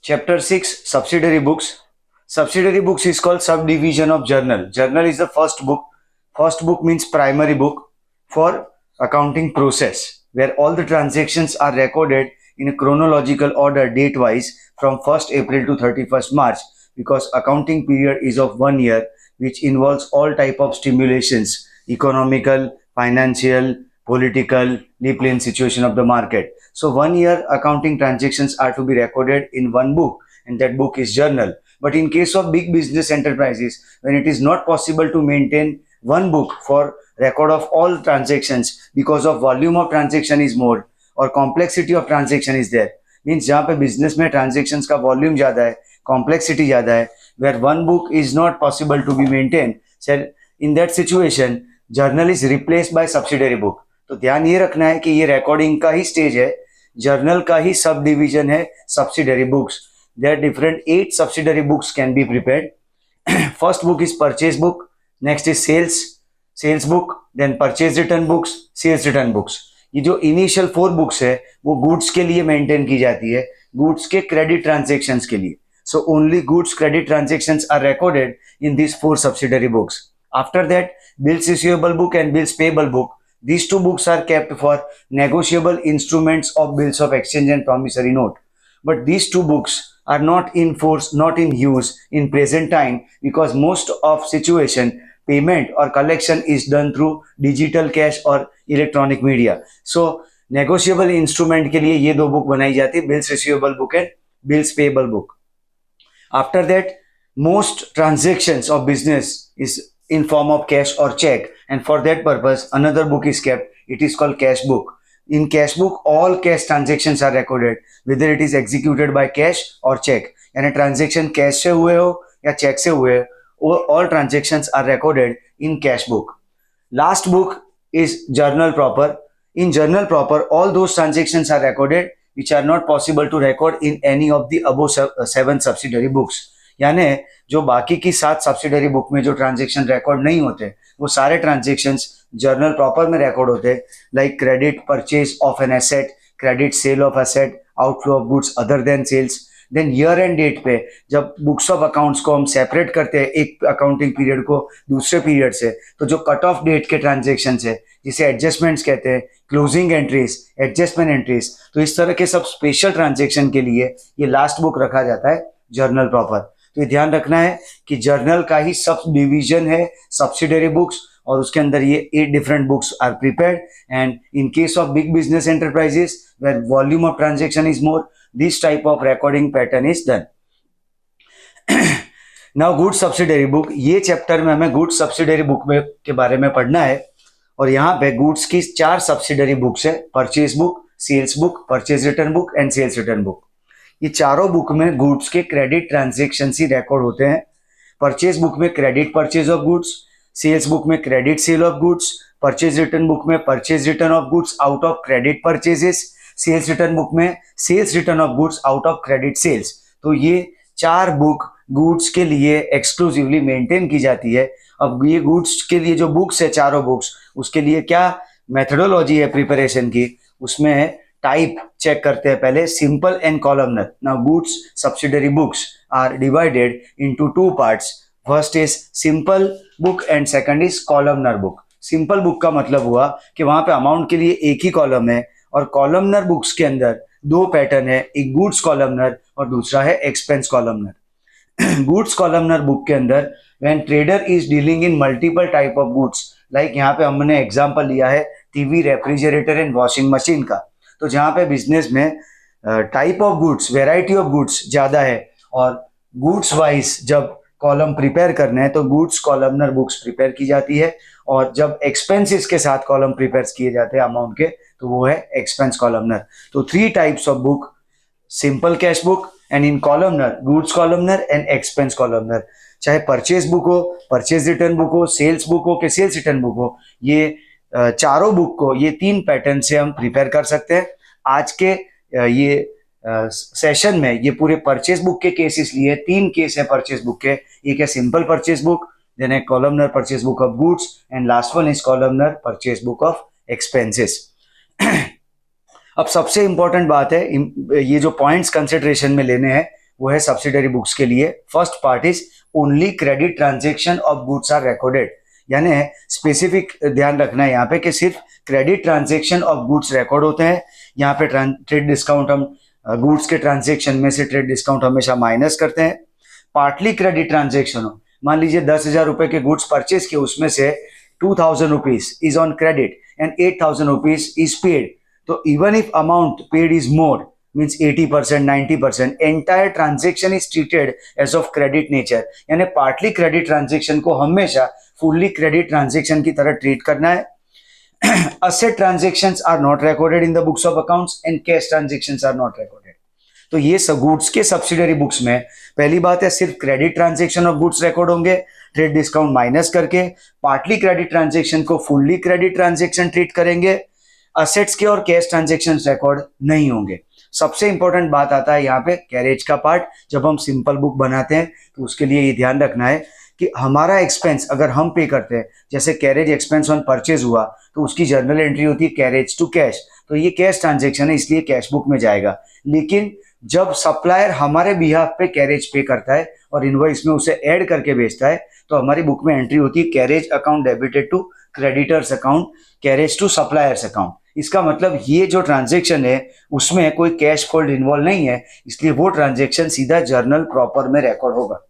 Chapter 6, Subsidiary Books. Subsidiary books is called subdivision of journal. Journal is the first book. First book means primary book for accounting process, where all the transactions are recorded in a chronological order date-wise from 1st April to 31st March, because accounting period is of 1 year, which involves all type of stimulations, economical, financial, political, plain situation of the market. So 1 year accounting transactions are to be recorded in one book, and that book is journal. But in case of big business enterprises, when it is not possible to maintain one book for record of all transactions because of volume of transaction is more और complexity of transaction is there, means जहाँ पे business में transactions का volume ज़्यादा है, complexity ज़्यादा है, where one book is not possible to be maintained, so in that situation journal is replaced by subsidiary book. तो ध्यान ये रखना है कि ये recording का ही stage है, journal का ही सब division है subsidiary books. There are different 8 subsidiary books can be prepared. First book is purchase book, next is sales book, then purchase return books, sales return books. ये जो इनिशियल 4 बुक्स है वो goods के लिए maintain की जाती है, गुड्स के क्रेडिट ट्रांजैक्शंस के लिए. So only goods credit transactions are recorded in this 4 subsidiary books. After that bills receivable book and bills payable book, these 2 books are kept for negotiable instruments of bills of exchange and promissory note. But these 2 books are not in force, not in use in present time, because most of situation payment or collection is done through digital cash or electronic media. So negotiable instrument के लिए ये 2 book बनाई जाती है, bills receivable book and bills payable book. After that, most transactions of business is in form of cash or check, and for that purpose another book is kept. It is called cash book. In cash book all cash transactions are recorded, whether it is executed by cash or check. यानी transaction cash से हुए हो या check से हुए हो, all transactions are recorded in cash book. Last book is journal proper. In journal proper all those transactions are recorded which are not possible to record in any of the above 7 subsidiary books. यानी जो बाकी की 7 subsidiary book में जो transaction record नहीं होते वो सारे ट्रांजेक्शंस जर्नल प्रॉपर में रिकॉर्ड होते, like credit purchase of an asset, credit sale of asset, outflow of goods other than sales. Then year end date पे जब बुक्स ऑफ अकाउंट्स को हम सेपरेट करते हैं एक अकाउंटिंग पीरियड को दूसरे पीरियड से, तो जो कट ऑफ डेट के ट्रांजेक्शन है जिसे एडजस्टमेंट्स कहते हैं, क्लोजिंग एंट्रीज, एडजस्टमेंट एंट्रीज, तो इस तरह के सब स्पेशल ट्रांजेक्शन के लिए ये लास्ट बुक रखा जाता है जर्नल प्रॉपर. तो ये ध्यान रखना है कि जर्नल का ही सब डिवीजन है सब्सिडरी बुक्स, और उसके अंदर ये 8 different books are prepared. And in case of big business enterprises where volume of transaction is more, this type of recording pattern is done. Now good subsidiary book, ये chapter में हमें good subsidiary book में के बारे में पढ़ना है. और यहाँ पे गुड्स की 4 सब्सिडरी बुक्स है, purchase book, sales book, purchase return book and sales return book. ये चारों बुक में गुड्स के क्रेडिट ट्रांजैक्शन ही रिकॉर्ड होते हैं. परचेज बुक में credit purchase of goods, sales book में credit sale of goods, purchase return book में purchase return of goods out of credit purchases, sales return book में sales return of goods out of credit sales. तो ये 4 book goods के लिए exclusively maintain की जाती है. अब ये गुड्स के लिए जो बुक्स है चारों बुक्स, उसके लिए क्या मेथडोलॉजी है प्रिपरेशन की, उसमें टाइप चेक करते हैं पहले, simple and columnar. Now goods subsidiary books are divided into 2 parts. First is simple book and second is columnar book. Simple book का मतलब हुआ कि वहां पे अमाउंट के लिए एक ही कॉलम है, और कॉलमनर बुक्स के अंदर 2 पैटर्न है, एक गुड्स कॉलमनर और दूसरा है expense columnar. Goods columnar book के अंदर when trader is dealing in multiple type of goods, like यहाँ पे हमने एग्जांपल लिया है TV, refrigerator and washing machine का. तो जहाँ पे बिजनेस में type of goods, variety of goods ज़्यादा है, और गुड्स वाइज जब कॉलम प्रिपेयर करने हैं तो गुड्स कॉलमनर बुक्स प्रिपेयर की जाती है, और जब एक्सपेंसेस के साथ कॉलम प्रिपेयर किए जाते हैं अमाउंट के, तो वो है एक्सपेंस कॉलमनर. तो 3 types of book, simple cash book and in columnar goods columnar and expense columnar. चाहे परचेज बुक हो, परचेज रिटर्न बुक हो, सेल्स बुक हो कि सेल्स रिटर्न बुक हो, ये चारों बुक को ये 3 पैटर्न से हम प्रिपेयर कर सकते हैं. आज के ये सेशन में ये पूरे परचेज बुक के केसेस लिए 3 केस है परचेज बुक के. एक है सिंपल परचेज बुक, देन है columnar purchase book of goods, and last one is columnar purchase book of expenses. अब सबसे इंपॉर्टेंट बात है, ये जो पॉइंट्स कंसिडरेशन में लेने हैं वो है सब्सिडरी बुक्स के लिए। First part is only credit transaction of goods are recorded, यानी स्पेसिफिक ध्यान रखना है यहाँ पे कि सिर्फ credit transaction of goods record होते हैं। यहाँ पे ट्रेड डिस्काउंट हम गुड्स के ट्रांजेक्शन में से ट्रेड डिस्काउंट हमेशा माइनस करते हैं। पार्टली क्रेडिट ट्रांजेक्शन हो, मान लीजिए 10,000 रुपए के गुड्स परचेज किए, उसमें से 2,000 rupees is on credit and 8,000 rupees is paid, so even if amount paid is more means 80%, 90%, entire transaction is treated as of credit nature, यानी पार्टली क्रेडिट ट्रांजेक्शन को हमेशा फुल्ली क्रेडिट ट्रांजेक्शन की तरह treat करना है। Asset transactions are not recorded in the books of accounts and cash transactions are not recorded. तो ये goods के सब्सिडरी बुक्स में पहली बात है सिर्फ credit transaction of goods record होंगे ट्रेड डिस्काउंट माइनस करके, पार्टली क्रेडिट ट्रांजेक्शन को फुल्ली क्रेडिट ट्रांजेक्शन ट्रीट करेंगे, असेट्स के और कैश ट्रांजेक्शन रिकॉर्ड नहीं होंगे। सबसे इंपॉर्टेंट बात आता है यहाँ पे कैरेज का पार्ट। जब हम सिंपल बुक बनाते हैं तो उसके लिए ये ध्यान रखना है कि हमारा एक्सपेंस अगर हम पे करते हैं, जैसे कैरेज एक्सपेंस ऑन परचेज हुआ तो उसकी जर्नल एंट्री होती है कैरेज टू कैश, तो ये कैश ट्रांजेक्शन है इसलिए कैश बुक में जाएगा। लेकिन जब सप्लायर हमारे बिहाफ पे कैरेज पे करता है और इनवॉइस में उसे ऐड करके बेचता है तो हमारी बुक में एंट्री होती है carriage account debited to creditors account, carriage to suppliers account. इसका मतलब ये जो ट्रांजेक्शन है उसमें कोई कैश फोल्ड इन्वॉल्व नहीं है, इसलिए वो ट्रांजेक्शन सीधा जर्नल प्रॉपर में रिकॉर्ड होगा।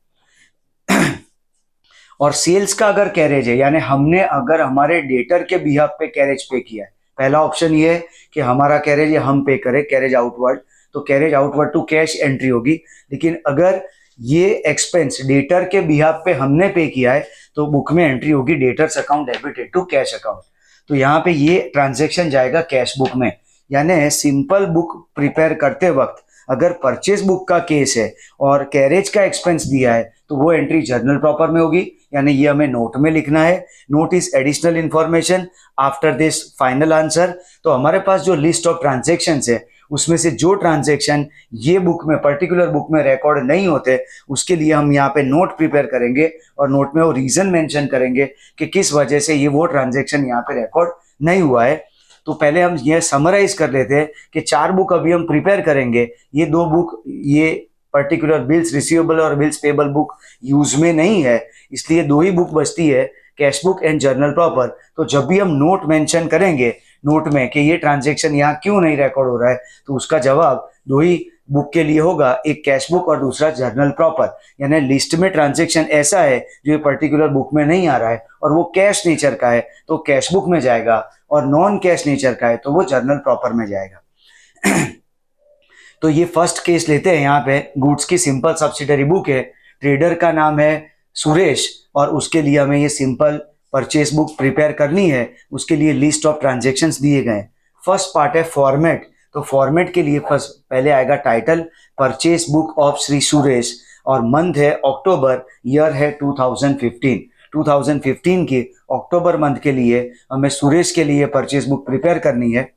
और सेल्स का अगर कैरेज है, यानी हमने अगर हमारे डेटर के बिहाफ पे कैरेज पे किया है, पहला ऑप्शन ये है कि हमारा कैरेज हम पे करें कैरेज आउटवर्ड, तो carriage outward to cash entry होगी। लेकिन अगर ये एक्सपेंस डेटर के बिहाफ पे हमने पे किया है तो बुक में एंट्री होगी debtors account debited to cash account, तो यहाँ पे ये ट्रांजेक्शन जाएगा कैश बुक में। यानी सिंपल बुक प्रिपेयर करते वक्त अगर परचेज बुक का केस है और कैरेज का एक्सपेंस दिया है तो वो एंट्री जर्नल प्रॉपर में होगी, यानी ये हमें नोट में लिखना है। Note is additional information after this final answer. तो हमारे पास जो लिस्ट ऑफ ट्रांजेक्शंस है उसमें से जो ट्रांजेक्शन ये बुक में पर्टिकुलर बुक में रिकॉर्ड नहीं होते उसके लिए हम यहाँ पे नोट प्रिपेयर करेंगे और नोट में वो रीजन मेंशन करेंगे कि किस वजह से ये वो ट्रांजेक्शन यहाँ पे रिकॉर्ड नहीं हुआ है। तो पहले हम ये समराइज कर लेते हैं कि 4 बुक अभी हम प्रिपेयर करेंगे। ये 2 बुक, ये पर्टिकुलर बिल्स रिसीवेबल और बिल्स पेबल बुक यूज में नहीं है, इसलिए 2 ही बुक बचती है, cash book and journal proper. तो जब भी हम नोट मेंशन करेंगे नोट में कि ये ट्रांजेक्शन यहाँ क्यों नहीं रिकॉर्ड हो रहा है, तो उसका जवाब 2 ही बुक के लिए होगा, एक कैश बुक और दूसरा जर्नल प्रॉपर। यानी लिस्ट में ट्रांजेक्शन ऐसा है जो ये पर्टिकुलर बुक में नहीं आ रहा है और वो कैश नेचर का है तो कैश बुक में जाएगा, और नॉन कैश नेचर का है तो वो जर्नल प्रॉपर में जाएगा। तो ये फर्स्ट केस लेते हैं। यहाँ पे गुड्स की सिंपल सब्सिडरी बुक है, ट्रेडर का नाम है सुरेश और उसके लिए हमें ये सिंपल परचेस बुक प्रिपेयर करनी है। उसके लिए लिस्ट ऑफ ट्रांजेक्शन्स दिए गए। फर्स्ट पार्ट है फॉर्मेट, तो फॉर्मेट के लिए फर्स्ट पहले आएगा title purchase book of Shri Suresh और मंथ है अक्टूबर, ईयर है 2015। 2015 के अक्टूबर मंथ के लिए हमें सुरेश के लिए परचेस बुक प्रिपेयर करनी है।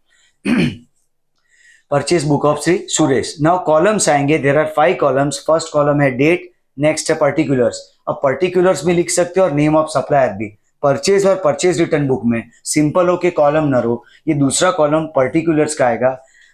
Purchase book of Shri Suresh. Now columns आएंगे, there are 5 columns. First column है डेट, नेक्स्ट है पर्टिकुलर्स। अब पर्टिकुलर्स भी लिख सकते हो और नेम ऑफ सप्लायर भी। परचेज और परचेज रिटर्न बुक में सिंपल हो के कॉलम न रो, ये दूसरा कॉलम पर्टिकुलर्स का आएगा।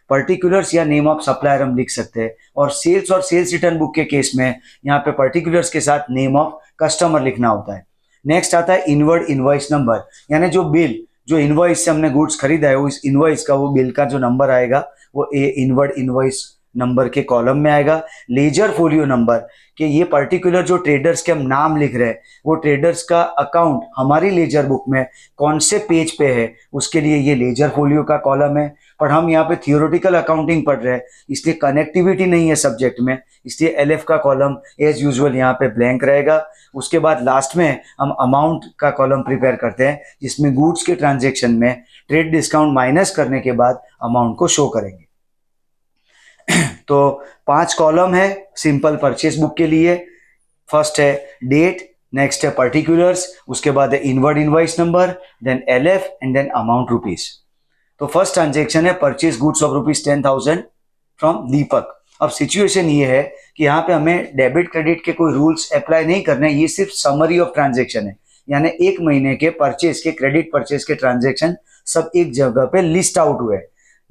पर्टिकुलर्स या नेम ऑफ सप्लायर हम लिख सकते हैं। और सेल्स रिटर्न बुक के केस में यहाँ पे पर्टिकुलर्स के साथ नेम ऑफ कस्टमर लिखना होता है। नेक्स्ट आता है इनवर्ड इनवॉइस नंबर, यानी जो बिल, जो इनवॉइस से हमने गुड्स खरीदा है उस इनवॉइस का वो बिल का जो नंबर आएगा वो इनवर्ड इनवॉइस नंबर के कॉलम में आएगा। लेजर फोलियो नंबर, कि ये पर्टिकुलर जो ट्रेडर्स के हम नाम लिख रहे हैं वो ट्रेडर्स का अकाउंट हमारी लेजर बुक में कौन से पेज पे है, उसके लिए ये लेजर फोलियो का कॉलम है। पर हम यहाँ पे थियोरेटिकल अकाउंटिंग पढ़ रहे हैं इसलिए कनेक्टिविटी नहीं है सब्जेक्ट में, इसलिए एलएफ का कॉलम एज यूजुअल यहाँ पे ब्लैंक रहेगा। उसके बाद लास्ट में हम अमाउंट का कॉलम प्रिपेयर करते हैं जिसमें गुड्स के ट्रांजेक्शन में ट्रेड डिस्काउंट माइनस करने के बाद अमाउंट को शो करेंगे। तो 5 कॉलम है सिंपल परचेस बुक के लिए। फर्स्ट है डेट, नेक्स्ट है पर्टिकुलर्स, उसके बाद है inward invoice number, then LF and then amount rupees. तो फर्स्ट ट्रांजेक्शन है purchase goods of ₹10,000 from Deepak. अब सिचुएशन ये है कि यहाँ पे हमें डेबिट क्रेडिट के कोई रूल्स अप्लाई नहीं करने, ये सिर्फ समरी ऑफ ट्रांजेक्शन है, यानी 1 महीने के परचेज के क्रेडिट परचेज के ट्रांजेक्शन सब एक जगह पे लिस्ट आउट हुए।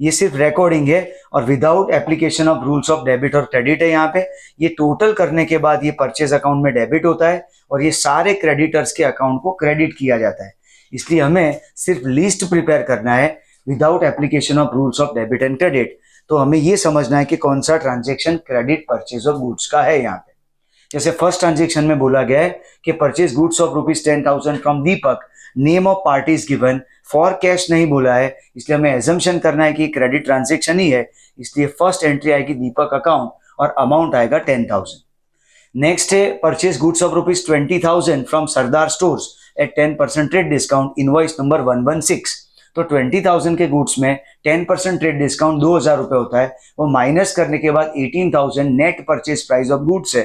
ये सिर्फ रिकॉर्डिंग है और without application of rules of debit और क्रेडिट है। यहाँ पे ये टोटल करने के बाद ये परचेज अकाउंट में डेबिट होता है और ये सारे क्रेडिटर्स के अकाउंट को क्रेडिट किया जाता है। इसलिए हमें सिर्फ लिस्ट प्रिपेयर करना है without application of rules of debit and credit. तो हमें ये समझना है कि कौन सा transaction credit purchase of goods का है। यहाँ पे जैसे फर्स्ट ट्रांजेक्शन में बोला गया है कि purchase goods of ₹10,000 from Deepak, name of party is given, for cash नहीं बोला है, इसलिए हमें एजम्पशन करना है कि क्रेडिट ट्रांजेक्शन ही है। इसलिए फर्स्ट एंट्री आएगी दीपक अकाउंट और अमाउंट आएगा 10,000। नेक्स्ट है purchase goods of ₹20,000 from Sardar stores at 10% trade discount, invoice number 116। तो 20,000 के गुड्स में 10% ट्रेड डिस्काउंट 2,000 रुपए होता है, वो माइनस करने के बाद 18,000 net purchase price of goods है।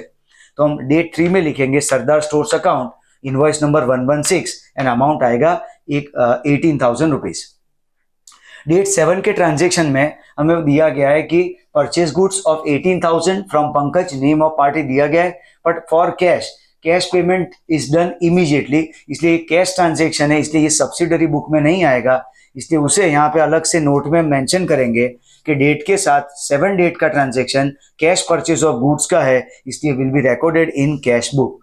तो हम डेट 3 में लिखेंगे Sardar stores account, invoice number 116 and amount आएगा 18,000 रुपीज। डेट 7 के ट्रांजेक्शन में हमें दिया गया है कि purchase goods of 18,000 from Pankaj, name of party दिया गया है, but for cash payment is done immediately, इसलिए कैश ट्रांजेक्शन है, इसलिए ये सब्सिडरी बुक में नहीं आएगा। इसलिए उसे यहाँ पे अलग से नोट में मेंशन करेंगे कि डेट के साथ 7 डेट का transaction cash purchase of goods का है, इसलिए will be recorded in cash book.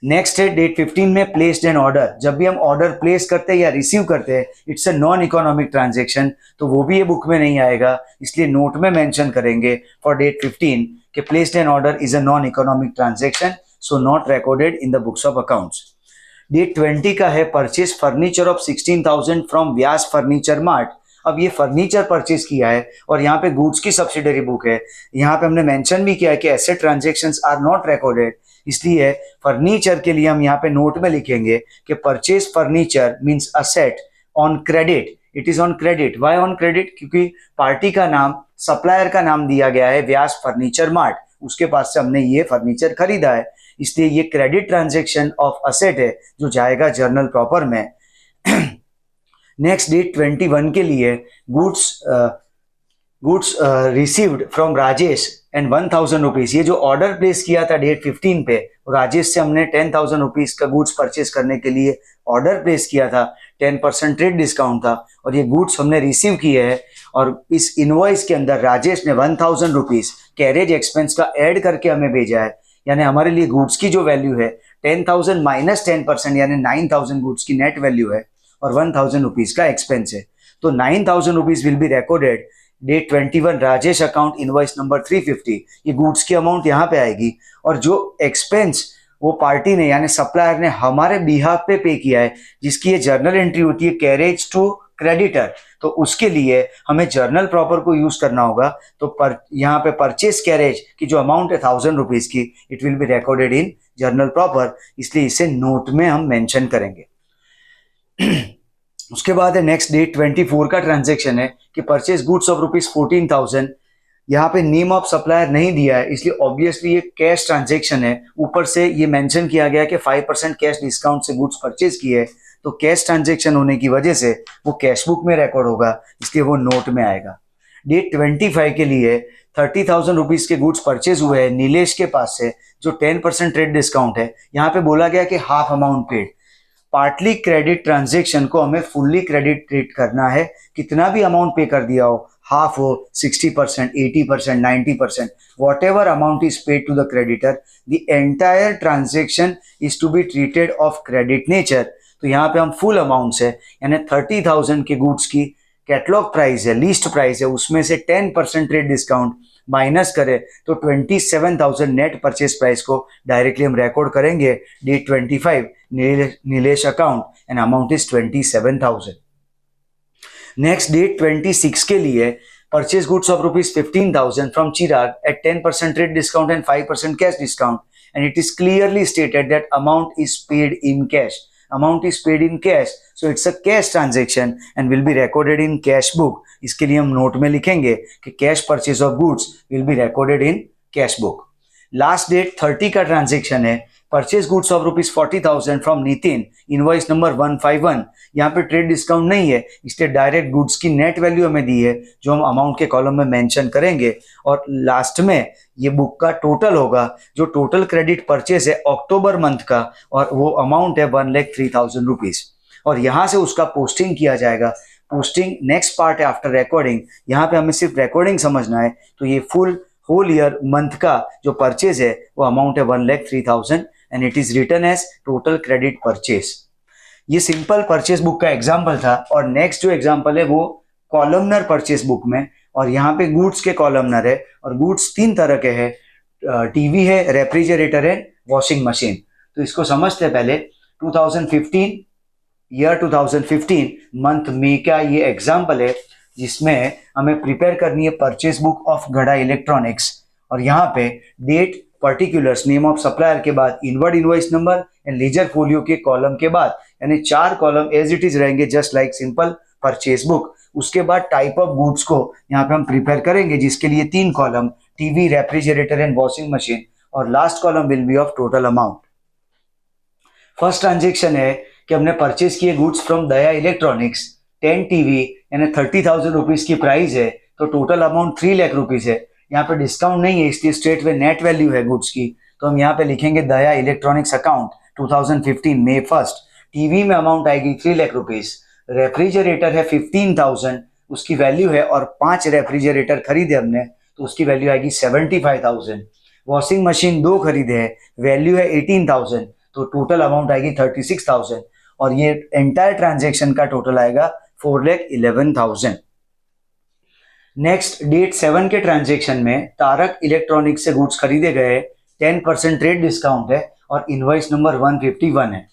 Next है डेट 15 में प्लेस्ड एन ऑर्डर। जब भी हम ऑर्डर प्लेस करते हैं या रिसीव करते हैं, it's a non economic transaction, तो वो भी ये बुक में नहीं आएगा, इसलिए नोट में मेंशन करेंगे फॉर डेट 15 कि placed an order is a non economic transaction, so not recorded in the books of accounts. Date 20 का है purchase furniture of 16,000 from Vyas furniture mart. अब ये फर्नीचर परचेज किया है और यहाँ पे गुड्स की सब्सिडरी बुक है। यहाँ पे हमने मेंशन भी किया है कि asset transactions are not recorded, इसलिए फर्नीचर के लिए हम यहाँ पे नोट में लिखेंगे कि purchase furniture means asset on credit, it is on credit. Why on credit? क्योंकि पार्टी का नाम, सप्लायर का नाम दिया गया है व्यास फर्नीचर मार्ट, उसके पास से हमने ये फर्नीचर खरीदा है, इसलिए ये क्रेडिट ट्रांजेक्शन ऑफ असेट है जो जाएगा जर्नल प्रॉपर में। नेक्स्ट डेट 21 के लिए goods received from Rajesh and 1,000 rupees. ये जो ऑर्डर प्लेस किया था डेट 15 पे, राजेश से हमने 10,000 रुपीज का गुड्स परचेज करने के लिए ऑर्डर प्लेस किया था, 10% ट्रेड डिस्काउंट था और ये गुड्स हमने रिसीव किए हैं और इस इनवॉइस के अंदर राजेश ने 1,000 रुपीज कैरेज एक्सपेंस का ऐड करके हमें भेजा है, यानी हमारे लिए गुड्स की जो वैल्यू है 10,000 माइनस 10% यानी 9,000 गुड्स की नेट वैल्यू है और 1,000 रुपीज का एक्सपेंस है। तो 9,000 rupees will be recorded date 21 Rajesh account, invoice number 350। ये गुड्स की अमाउंट यहाँ पे आएगी और जो एक्सपेंस वो पार्टी ने यानी सप्लायर ने हमारे बिहाफ पे किया है, जिसकी ये जर्नल एंट्री होती है कैरेज टू क्रेडिटर, तो उसके लिए हमें जर्नल प्रॉपर को यूज करना होगा। तो यहाँ पे परचेज कैरेज की जो अमाउंट है 1,000 रुपीज की, it will be recorded in journal proper, इसलिए इसे नोट में हम मेंशन करेंगे। उसके बाद है नेक्स्ट डेट 24 का ट्रांजेक्शन है कि परचेज गुड्स ऑफ ₹14,000। यहाँ पे नेम ऑफ सप्लायर नहीं दिया है, इसलिए ऑब्वियसली ये कैश ट्रांजेक्शन है। ऊपर से ये मेंशन किया गया कि 5% कैश डिस्काउंट से गुड्स परचेज किए, तो कैश ट्रांजेक्शन होने की वजह से वो कैश बुक में रिकॉर्ड होगा, इसलिए वो नोट में आएगा। डेट 25 के लिए 30,000 रुपीज के गुड्स परचेज हुए हैं नीलेश के पास से, जो 10% ट्रेड डिस्काउंट है। यहाँ पे बोला गया कि half amount paid. Partly credit transaction को हमें फुल्ली क्रेडिट ट्रीट करना है, कितना भी अमाउंट पे कर दिया हो, हाफ हो, 60%, 80%, 90%, whatever amount is paid to the creditor, the entire transaction is to be treated of credit nature. तो यहाँ पे हम फुल अमाउंट से यानी 30,000 के गुड्स की कैटलॉग प्राइस है, लीस्ट प्राइस है, उसमें से 10% ट्रेड डिस्काउंट माइनस करें तो 27,000 नेट परचेज प्राइस को डायरेक्टली हम रिकॉर्ड करेंगे date 25 Nilesh account and amount is 27,000। Next date 26 के लिए purchase goods of ₹15,000 from Chirag at 10% trade discount and 5% cash discount, and it is clearly stated that amount is paid in cash. Amount is paid in cash, so it's a cash transaction and will be recorded in cash book. इसके लिए हम note में लिखेंगे कि cash purchase of goods will be recorded in cash book. Last date 30 का transaction है purchase goods of ₹40,000 from Nitin, invoice number 151। यहाँ पे ट्रेड डिस्काउंट नहीं है, इसलिए डायरेक्ट गुड्स की नेट वैल्यू हमें दी है जो हम अमाउंट के कॉलम में मेंशन करेंगे, और लास्ट में ये बुक का टोटल होगा जो टोटल क्रेडिट परचेज है अक्टूबर मंथ का, और वो अमाउंट है 1,03,000 रुपीज, और यहाँ से उसका पोस्टिंग किया जाएगा। पोस्टिंग नेक्स्ट पार्ट है आफ्टर रिकॉर्डिंग, यहाँ पे हमें सिर्फ रिकॉर्डिंग समझना है। तो ये फुल होल ईयर मंथ का जो परचेज है वो अमाउंट है 1,03,000 and it is written as total credit purchase. ये सिंपल परचेज बुक का एग्जाम्पल था। और नेक्स्ट जो एग्जाम्पल है वो कॉलमनर परचेज बुक में, और यहाँ पे गुड्स के कॉलमनर है, और गुड्स 3 तरह के हैं, टीवी है, रेफ्रिजरेटर है, वॉशिंग मशीन। तो इसको समझते हैं पहले। 2015 मंथ में का ये एग्जाम्पल है जिसमें हमें प्रिपेयर करनी है purchase book of Gada electronics. और यहाँ पे date, particulars, name of supplier के बाद inward invoice number and ledger folio के कॉलम के बाद, यानी 4 कॉलम एज इट इज रहेंगे just like simple purchase book. उसके बाद टाइप ऑफ गुड्स को यहाँ पे हम प्रिपेयर करेंगे जिसके लिए 3 column, TV, refrigerator and washing machine, और last column will be of total amount. First transaction है कि हमने परचेज किए goods from Daya electronics, 10 TV यानी 30,000 रुपीज की प्राइस है, तो टोटल अमाउंट 3 लाख रुपीज है। यहाँ पे डिस्काउंट नहीं है इसलिए स्ट्रेट वे नेट वैल्यू है गुड्स की। तो हम यहाँ पे लिखेंगे Daya electronics account 2015 May 1st, TV में अमाउंट आएगी 3 लाख रुपीज, रेफ्रिजरेटर है 15,000 उसकी वैल्यू है, और 5 रेफ्रिजरेटर खरीदे हमने तो उसकी वैल्यू आएगी 75,000। वॉशिंग मशीन 2 खरीदे हैं, वैल्यू है 18,000, तो टोटल अमाउंट आएगी 36,000, और ये एंटायर ट्रांजेक्शन का टोटल आएगा 4,11,000। नेक्स्ट डेट 7 के ट्रांजेक्शन में तारक इलेक्ट्रॉनिक्स से गुड्स खरीदे गए, 10% ट्रेड डिस्काउंट है और इनवॉइस नंबर 151 है।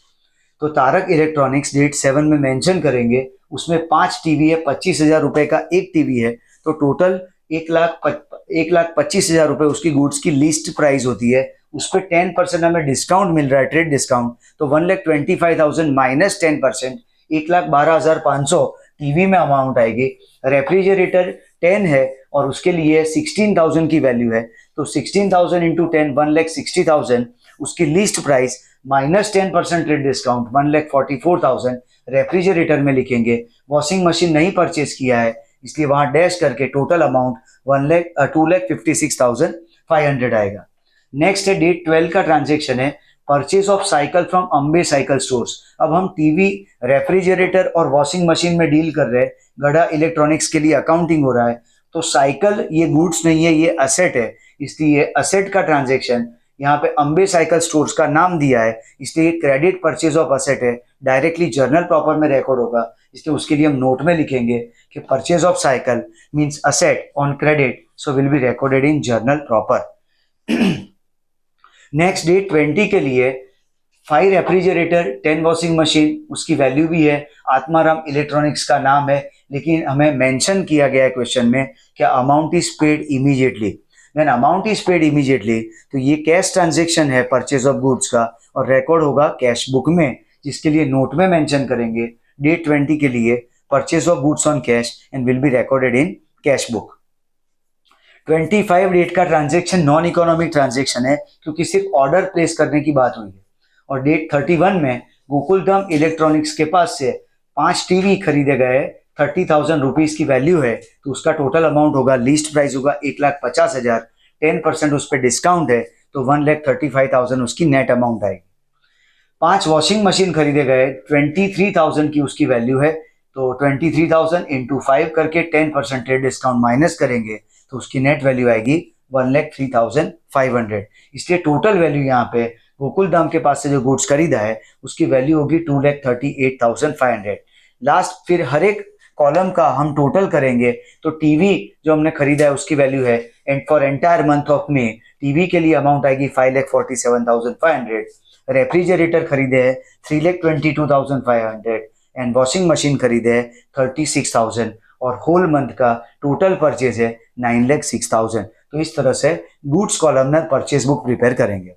तो तारक इलेक्ट्रॉनिक्स डेट 7 में मेंशन करेंगे, उसमें 5 टीवी है, 25,000 रुपए का एक टीवी है, तो टोटल 1,25,000 रुपए उसकी गुड्स की लिस्ट प्राइस होती है। उस पर 10% हमें डिस्काउंट मिल रहा है, ट्रेड डिस्काउंट, तो 1,25,000 माइनस 10%, 1,12,500 टीवी में अमाउंट आएगी। रेफ्रिजरेटर 10 है और उसके लिए 16,000 की वैल्यू है, तो 16,000 इंटू 10 1,60,000 उसकी list price minus 10% trade discount 1,44,000 refrigerator में लिखेंगे। वॉशिंग मशीन नहीं परचेज किया है इसलिए वहां डैश करके टोटल अमाउंट 2,56,500 आएगा। नेक्स्ट है डेट 12 का ट्रांजेक्शन है, purchase of cycle from Ambe cycle stores. अब हम टीवी, रेफ्रिजरेटर और वॉशिंग मशीन में डील कर रहे हैं, गड़ा इलेक्ट्रॉनिक्स के लिए अकाउंटिंग हो रहा है, तो साइकिल ये गुड्स नहीं है, ये असेट है, इसलिए असेट का ट्रांजेक्शन यहाँ पे अम्बे साइकिल स्टोर्स का नाम दिया है इसलिए क्रेडिट परचेज ऑफ असेट है, डायरेक्टली जर्नल प्रॉपर में रिकॉर्ड होगा, इसलिए उसके लिए हम नोट में लिखेंगे कि purchase of cycle means asset on credit, so will be recorded in journal proper. Next date 20 के लिए 5 रेफ्रिजरेटर, 10 वॉशिंग मशीन, उसकी वैल्यू भी है, आत्माराम इलेक्ट्रॉनिक्स का नाम है, लेकिन हमें मेंशन किया गया है क्वेश्चन में कि amount is paid immediately. When amount is paid immediately तो ये कैश ट्रांजेक्शन है परचेज ऑफ गुड्स का, और रिकॉर्ड होगा कैश बुक में, जिसके लिए नोट में मेंशन करेंगे डेट 20 के लिए purchase of goods on cash and will be recorded in cash book. 25 date का ट्रांजेक्शन नॉन इकोनॉमिक ट्रांजेक्शन है क्योंकि सिर्फ ऑर्डर प्लेस करने की बात हुई है। और डेट 31 में गोकुलधाम इलेक्ट्रॉनिक्स के पास से 5 टीवी खरीदे गए, 30,000 रुपीज की वैल्यू है, तो उसका टोटल अमाउंट होगा, लिस्ट प्राइस होगा 1,50,000, 10% उस पर डिस्काउंट है तो 1,35,000 उसकी नेट अमाउंट आएगी। 5 वॉशिंग मशीन खरीदे गए, 23,000 की उसकी वैल्यू है, तो 23,000 इंटू 5 करके 10% ट्रेड डिस्काउंट माइनस करेंगे तो उसकी नेट वैल्यू आएगी 1,03,500। इसलिए टोटल वैल्यू यहाँ पे गोकुलधाम के पास से जो गुड्स खरीदा है उसकी वैल्यू होगी 2,38,500। लास्ट फिर हर एक कॉलम का हम टोटल करेंगे, तो टीवी जो हमने खरीदा है उसकी वैल्यू है, and for entire month of May TV के लिए अमाउंट आएगी 5,47,500, रेफ्रिजरेटर खरीदे हैं 3,22,500 एंड वॉशिंग मशीन खरीदे हैं 36,000, और होल मंथ का टोटल परचेज है 9,06,000। तो इस तरह से goods columnar purchase book prepare करेंगे।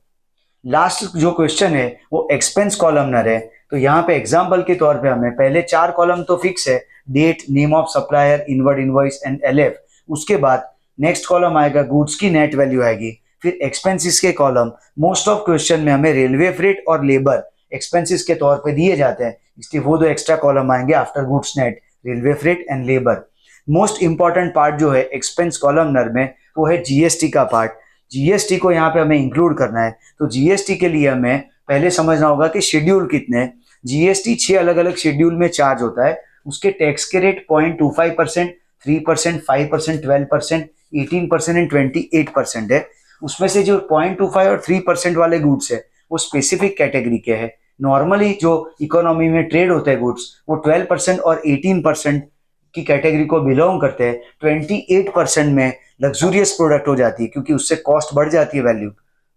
लास्ट जो क्वेश्चन है वो एक्सपेंस कॉलमनर है, तो यहाँ पे एग्जाम्पल के तौर पे हमें पहले 4 कॉलम तो फिक्स है, date, name of supplier, inward invoice and LF. उसके बाद नेक्स्ट कॉलम आएगा गुड्स की नेट वैल्यू आएगी, फिर एक्सपेंसेस के कॉलम, मोस्ट ऑफ क्वेश्चन में हमें रेलवे फ्रेट और लेबर एक्सपेंसेस के तौर पे दिए जाते हैं, इसलिए वो 2 एक्स्ट्रा कॉलम आएंगे after goods net, railway freight and labour. Most important part जो है एक्सपेंस कॉलमनर में वो है जीएसटी का पार्ट। जीएसटी को यहाँ पे हमें इंक्लूड करना है, तो जीएसटी के लिए हमें पहले समझना होगा कि शेड्यूल कितने हैं। जीएसटी 6 अलग अलग शेड्यूल में चार्ज होता है, उसके टैक्स के रेट 0.25%, 3%, 5%, 12%, 18% एंड 28% है। उसमें से जो 0.25 और 3% वाले गुड्स है वो स्पेसिफिक कैटेगरी के हैं। नॉर्मली जो इकोनॉमी में ट्रेड होते हैं गुड्स वो 12% और 18% की कैटेगरी को बिलोंग करते हैं। 28% में लग्जूरियस प्रोडक्ट हो जाती है क्योंकि उससे कॉस्ट बढ़ जाती है,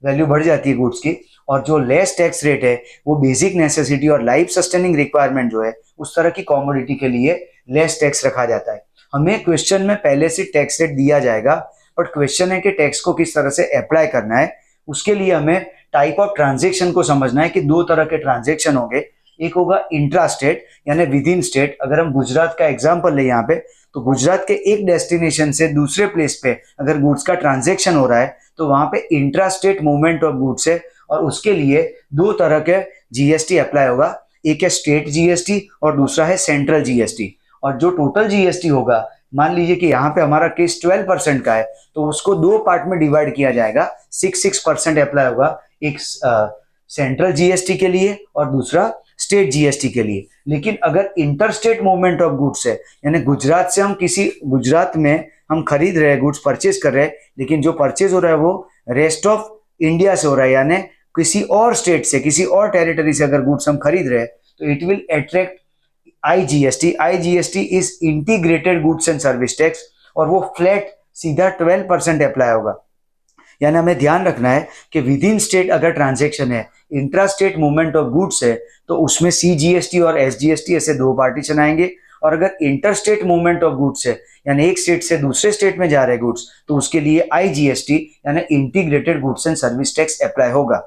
वैल्यू बढ़ जाती है गुड्स की। और जो लेस टैक्स रेट है वो बेसिक नेसेसिटी और लाइफ सस्टेनिंग रिक्वायरमेंट जो है उस तरह की कॉमोडिटी के लिए लेस टैक्स रखा जाता है। हमें क्वेश्चन में पहले से टैक्स रेट दिया जाएगा, बट क्वेश्चन है कि टैक्स को किस तरह से अप्लाई करना है। उसके लिए हमें टाइप ऑफ ट्रांजेक्शन को समझना है कि दो तरह के ट्रांजेक्शन होंगे। एक होगा इंट्रा स्टेट यानी विद इन स्टेट। अगर हम गुजरात का एग्जांपल ले यहाँ पे, तो गुजरात के एक डेस्टिनेशन से दूसरे प्लेस पे अगर गुड्स का ट्रांजेक्शन हो रहा है तो वहां पे intra state movement of goods है और उसके लिए दो तरह के जीएसटी अप्लाई होगा। एक है स्टेट जीएसटी और दूसरा है सेंट्रल जीएसटी। और जो टोटल जीएसटी होगा, मान लीजिए कि यहाँ पे हमारा केस 12% का है तो उसको दो पार्ट में डिवाइड किया जाएगा। 6% अप्लाई होगा, एक सेंट्रल जीएसटी के लिए और दूसरा स्टेट जीएसटी के लिए। लेकिन अगर inter state movement of goods है यानी गुजरात से हम गुजरात में हम खरीद रहे हैं, गुड्स परचेज कर रहे हैं, लेकिन जो परचेज हो रहा है वो रेस्ट ऑफ इंडिया से हो रहा है यानी किसी और स्टेट से, किसी और टेरिटरी से अगर गुड्स हम खरीद रहे हैं तो it will attract IGST. IGST is integrated goods and service tax और वो फ्लैट सीधा 12% अप्लाई होगा। यानी हमें ध्यान रखना है कि विद इन स्टेट अगर ट्रांजेक्शन है, intra state movement of goods है, तो उसमें सीजीएसटी और एसजीएसटी ऐसे दो पार्टीशन आएंगे। और अगर inter state movement of goods है यानी एक स्टेट से दूसरे स्टेट में जा रहे गुड्स, तो उसके लिए आईजीएसटी यानी integrated goods and service tax apply होगा।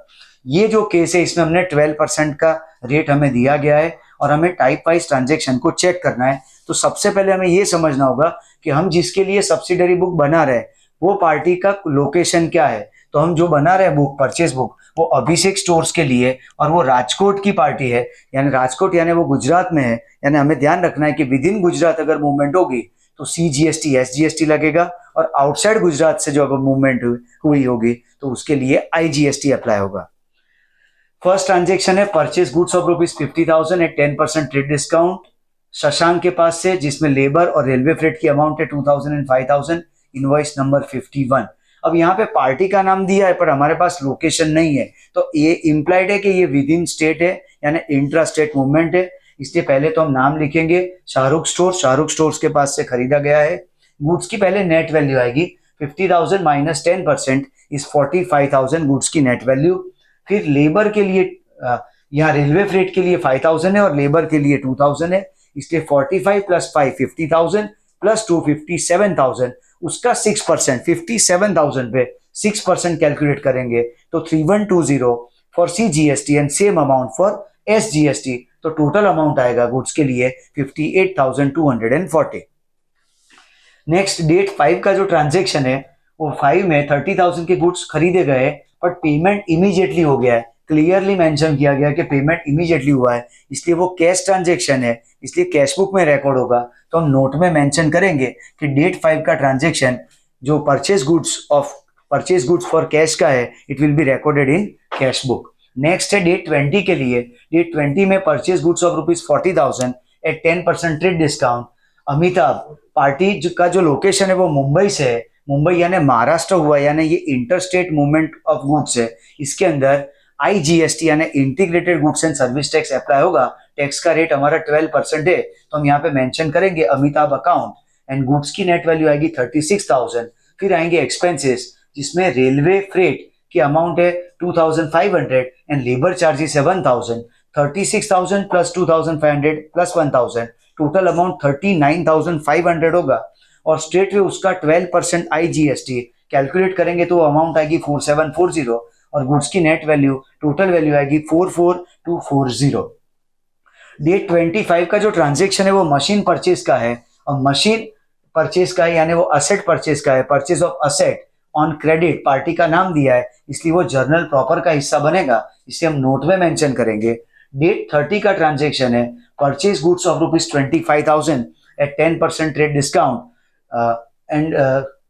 ये जो केस है इसमें हमने 12% का रेट हमें दिया गया है और हमें टाइप वाइज ट्रांजेक्शन को चेक करना है। तो सबसे पहले हमें ये समझना होगा कि हम जिसके लिए सब्सिडरी बुक बना रहे हैं वो पार्टी का लोकेशन क्या है। तो हम जो बना रहे हैं बुक, परचेज बुक, वो अभिषेक स्टोर्स के लिए और वो राजकोट की पार्टी है यानी राजकोट यानी वो गुजरात में है। यानी हमें ध्यान रखना है कि विद इन गुजरात अगर मूवमेंट होगी तो सीजीएसटी एसजीएसटी लगेगा और आउटसाइड गुजरात से जो अगर मूवमेंट हुई होगी तो उसके लिए आईजीएसटी अप्लाई होगा। फर्स्ट ट्रांजेक्शन है purchase goods of ₹50,000 at 10% trade discount Shashank के पास से, जिसमें लेबर और रेलवे फ्रेट की अमाउंट है 2,000 एंड 5,000। Invoice number 51। अब यहाँ पे पार्टी का नाम दिया है पर हमारे पास लोकेशन नहीं है, तो ये इंप्लाइड है कि ये विद इन स्टेट है यानी इंट्रा स्टेट मूवमेंट है। इसलिए पहले तो हम नाम लिखेंगे शाहरुख स्टोर्स के पास से खरीदा गया है। गुड्स की पहले नेट वैल्यू आएगी 50,000 माइनस 10% इज 45,000 गुड्स की नेट वैल्यू। फिर लेबर के लिए यहाँ रेलवे फ्रेट के लिए 5,000 है और लेबर के लिए 2,000 है, इसलिए 45 प्लस 5 50,000 प्लस 2 57,000। उसका 6% 57,000 पे 6% कैलकुलेट करेंगे तो 3120 for CGST and same amount for SGST. तो टोटल अमाउंट आएगा गुड्स के लिए 58,240। नेक्स्ट डेट 5 का जो ट्रांजेक्शन है वो 5 में 30,000 के गुड्स खरीदे गए बट पेमेंट इमीडिएटली हो गया है। क्लियरली मेंशन किया गया कि पेमेंट इमीडिएटली हुआ है, इसलिए वो कैश ट्रांजेक्शन है, इसलिए कैश बुक में रिकॉर्ड होगा। तो हम नोट में मेंशन करेंगे कि डेट 5 का ट्रांजेक्शन जो परचेज गुड्स फॉर कैश का है it will be recorded in cash book. Next है डेट 20 के लिए। डेट 20 में purchase goods of ₹40,000 at 10% trade discount. Amitabh party का जो लोकेशन है वो मुंबई से है, मुंबई यानी महाराष्ट्र हुआ, यानी ये inter state movement of goods है। इसके अंदर आईजीएसटी यानी integrated goods and service tax apply होगा। टैक्स का रेट हमारा 12% है, तो हम यहाँ पे मेंशन करेंगे अमिताभ अकाउंट एंड गुड्स की नेट वैल्यू आएगी 36,000। फिर आएंगे एक्सपेंसेस जिसमें रेलवे फ्रेट की अमाउंट है 2,500 एंड लेबर चार्जेस है 1,000। 36,000 प्लस 2,500 प्लस 1,000 टोटल अमाउंट 39,500 होगा और स्ट्रेट वे उसका 12% आईजीएसटी कैलकुलेट करेंगे तो अमाउंट आएगी 4740 और गुड्स की नेट वैल्यू टोटल वैल्यू आएगी 44,240। डेट 25 का जो ट्रांजेक्शन है वो मशीन परचेज का है और मशीन परचेज का है यानी वो असेट परचेज का है। Purchase of asset on credit party का नाम दिया है, इसलिए वो जर्नल प्रॉपर का हिस्सा बनेगा, इसे हम नोट में मेंशन करेंगे। डेट 30 का ट्रांजेक्शन है purchase goods of ₹25,000 at 10% trade discount and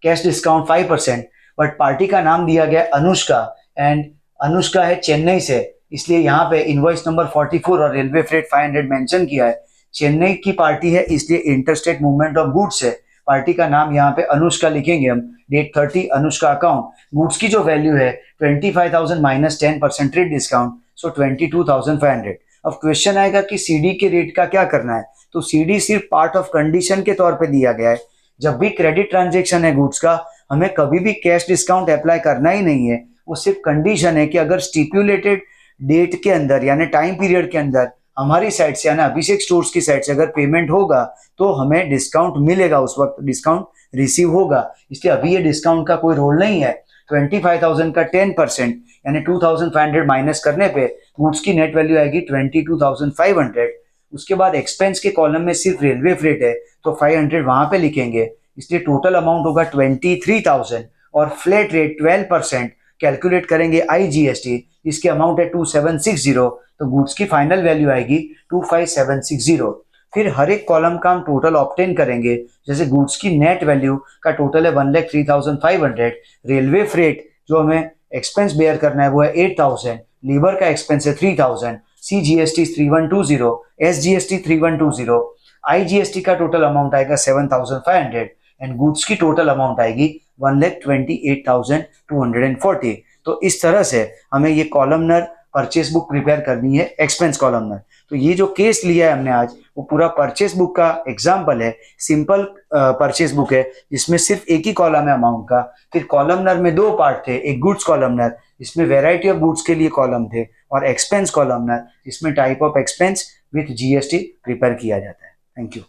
cash discount 5%, but party का नाम दिया गया अनुष्का एंड अनुष्का है चेन्नई से, इसलिए यहाँ पे इनवॉइस नंबर 44 और रेलवे फ्रेट 500 मेंशन किया है। चेन्नई की पार्टी है इसलिए इंटरस्टेट मूवमेंट ऑफ गुड्स है। पार्टी का नाम यहाँ पे अनुष्का लिखेंगे हम। Date 30 Anushka account. गुड्स की जो वैल्यू है 25,000 माइनस 10% ट्रेड डिस्काउंट, सो 22,500। अब क्वेश्चन आएगा कि सीडी के रेट का क्या करना है। तो सीडी सिर्फ पार्ट ऑफ कंडीशन के तौर पे दिया गया है। जब भी क्रेडिट ट्रांजेक्शन है गुड्स का, हमें कभी भी कैश डिस्काउंट अप्लाई करना ही नहीं है। वो सिर्फ कंडीशन है कि अगर स्टिपुलेटेड डेट के अंदर यानी टाइम पीरियड के अंदर हमारी साइड से यानी अभिषेक स्टोर्स की साइड से अगर पेमेंट होगा तो हमें डिस्काउंट मिलेगा, उस वक्त डिस्काउंट रिसीव होगा। इसलिए अभी ये डिस्काउंट का कोई रोल नहीं है। 25,000 का 10% यानी 2,500 माइनस करने पे गुड्स की नेट वैल्यू आएगी 22,500। उसके बाद एक्सपेंस के कॉलम में सिर्फ रेलवे फ्रेट है तो 500 वहां पे लिखेंगे, इसलिए टोटल अमाउंट होगा 23,000 और फ्लैट रेट 12% कैलकुलेट करेंगे आईजीएसटी, इसके अमाउंट है 2760, तो गुड्स की फाइनल वैल्यू आएगी 25,760। फिर हर एक कॉलम का हम टोटल ऑब्टेन करेंगे। जैसे गुड्स की नेट वैल्यू का टोटल है 1,03,500, रेलवे फ्रेट जो हमें एक्सपेंस बेयर करना है वो है 8,000, लेबर का एक्सपेंस है 3,000, सीजीएसटी 3120, एसजीएसटी 3120, आईजीएसटी का टोटल अमाउंट आएगा 7,500 एंड गुड्स की टोटल अमाउंट आएगी 1,28,240। तो इस तरह से हमें ये कॉलमनर परचेस बुक प्रिपेयर करनी है, एक्सपेंस कॉलमनर। तो ये जो केस लिया है हमने आज वो पूरा परचेस बुक का एग्जाम्पल है। सिंपल परचेस बुक है जिसमें सिर्फ एक ही कॉलम है अमाउंट का। फिर कॉलमनर में दो पार्ट थे, एक गुड्स कॉलमनर इसमें वेराइटी ऑफ गुड्स के लिए कॉलम थे, और एक्सपेंस कॉलमनर जिसमें type of expense with GST prepare किया जाता है। Thank you.